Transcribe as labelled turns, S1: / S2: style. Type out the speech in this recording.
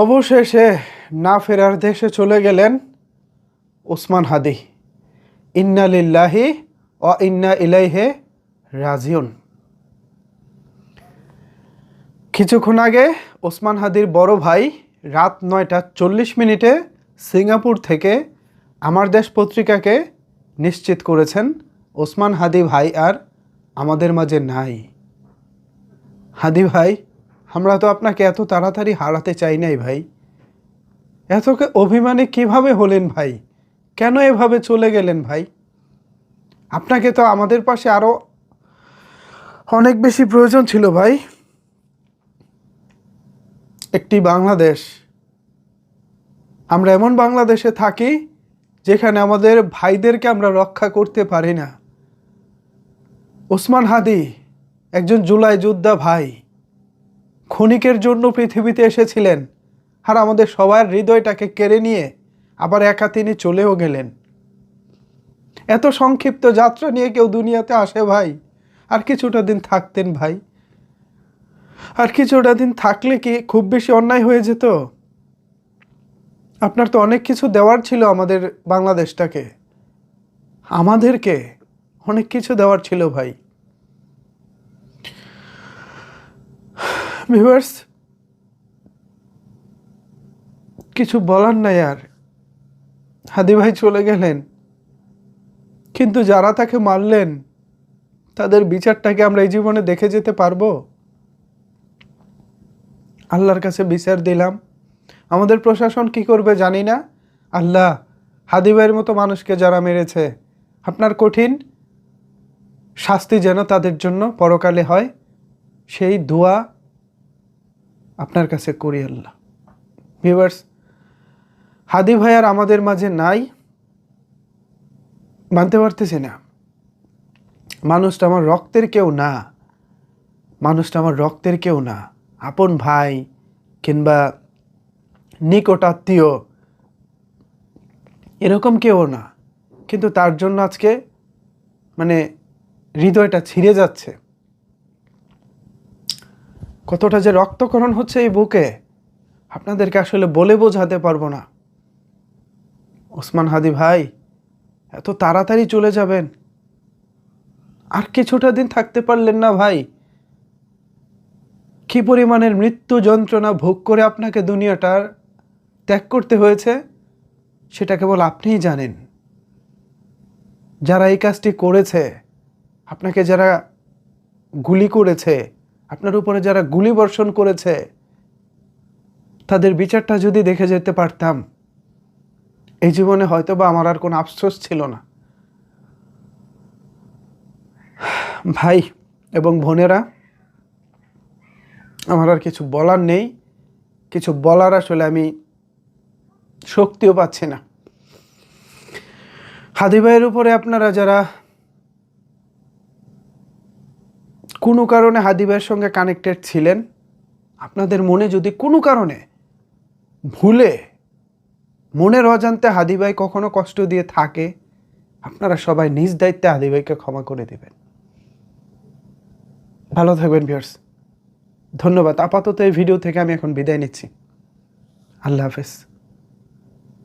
S1: অবশেষে না ফেরার দেশে চলে গেলেন ওসমান হাদি। ইন্না লিল্লাহি ওয়া ইন্না ইলাইহি রাজিউন। কিছুক্ষণ আগে ওসমান হাদির বড় ভাই রাত 9:40 সিঙ্গাপুর থেকে আমার দেশ পত্রিকাকে নিশ্চিত করেছেন ওসমান হাদি ভাই আর আমাদের মাঝে নাই। হাদি ভাই, আমরা তো আপনাকে এত তাড়াতাড়ি হারাতে চাই নাই ভাই। এত অভিমানী কিভাবে হলেন ভাই? কেন এভাবে চলে গেলেন ভাই? আপনাকে তো আমাদের পাশে আরও অনেক বেশি প্রয়োজন ছিল ভাই। একটি বাংলাদেশ, আমরা এমন বাংলাদেশে থাকি যেখানে আমাদের ভাইদেরকে আমরা রক্ষা করতে পারি না। ওসমান হাদি একজন জুলাই যোদ্ধা ভাই, ক্ষণিকের জন্য পৃথিবীতে এসেছিলেন আর আমাদের সবার হৃদয়টাকে কেড়ে নিয়ে আবার একা তিনি চলেও গেলেন। এত সংক্ষিপ্ত যাত্রা নিয়ে কেউ দুনিয়াতে আসে ভাই? আর কিছুটা দিন থাকতেন ভাই, আর কিছুটা দিন থাকলে কি খুব বেশি অন্যায় হয়ে যেত? আপনার তো অনেক কিছু দেওয়ার ছিল আমাদের বাংলাদেশটাকে, আমাদেরকে অনেক কিছু দেওয়ার ছিল ভাই। ভিউয়ার্স, কিছু বলার নাই আর। হাদি ভাই চলে গেলেন, কিন্তু যারা তাকে মারলেন তাদের বিচারটাকে আমরা এই জীবনে দেখে যেতে পারবো? আল্লাহর কাছে বিচার দিলাম, আমাদের প্রশাসন কি করবে জানি না। আল্লাহ, হাদি ভাইয়ের মতো মানুষকে যারা মেরেছে, আপনার কঠিন শাস্তি যেন তাদের জন্য পরকালে হয়, সেই দোয়া আপনার কাছে করি আল্লাহ। ভিউয়ার্স, হাদি ভাই আর আমাদের মাঝে নাই, মানতে পারতেছি না। মানুষটা আমার রক্তের কেউ না, মানুষটা আমার রক্তের কেউ না, আপন ভাই কিংবা নিকট আত্মীয় এরকম কেউ না, কিন্তু তার জন্য আজকে মানে হৃদয়টা ছিঁড়ে যাচ্ছে। কতটা যে রক্তক্ষরণ হচ্ছে এই বুকে, আপনাদেরকে আসলে বলে বোঝাতে পারবো না। ওসমান হাদি ভাই, এত তাড়াতাড়ি চলে যাবেন? আর কিছুটা দিন থাকতে পারলেন না ভাই? কি পরিমাণের মৃত্যু যন্ত্রণা ভোগ করে আপনাকে দুনিয়াটার ত্যাগ করতে হয়েছে সেটা কেবল আপনিই জানেন। যারা এই কাজটি করেছে, আপনাকে যারা গুলি করেছে, আপনার উপরে যারা গুলি বর্ষণ করেছে, তাদের বিচারটা যদি দেখে যেতে পারতাম, এই জীবনে হয়তো বা আমার আর কোনো আফসোস ছিল না। ভাই এবং বোনেরা, আমার আর কিছু বলার নেই। কিছু বলার আসলে আমি শক্তিও পাচ্ছি না। হাদি ভাইয়ের উপরে আপনারা যারা কোনো কারণে হাদি ভাইয়ের সঙ্গে কানেক্টেড ছিলেন, আপনাদের মনে যদি কোনো কারণে ভুলে মনের অজান্তে হাদি ভাই কখনো কষ্ট দিয়ে থাকে, আপনারা সবাই নিজ দায়িত্বে হাদি ভাইকে ক্ষমা করে দেবেন। ভালো থাকবেন ভিউয়ার্স, ধন্যবাদ। আপাতত এই ভিডিও থেকে আমি এখন বিদায় নিচ্ছি। আল্লাহ হাফেজ।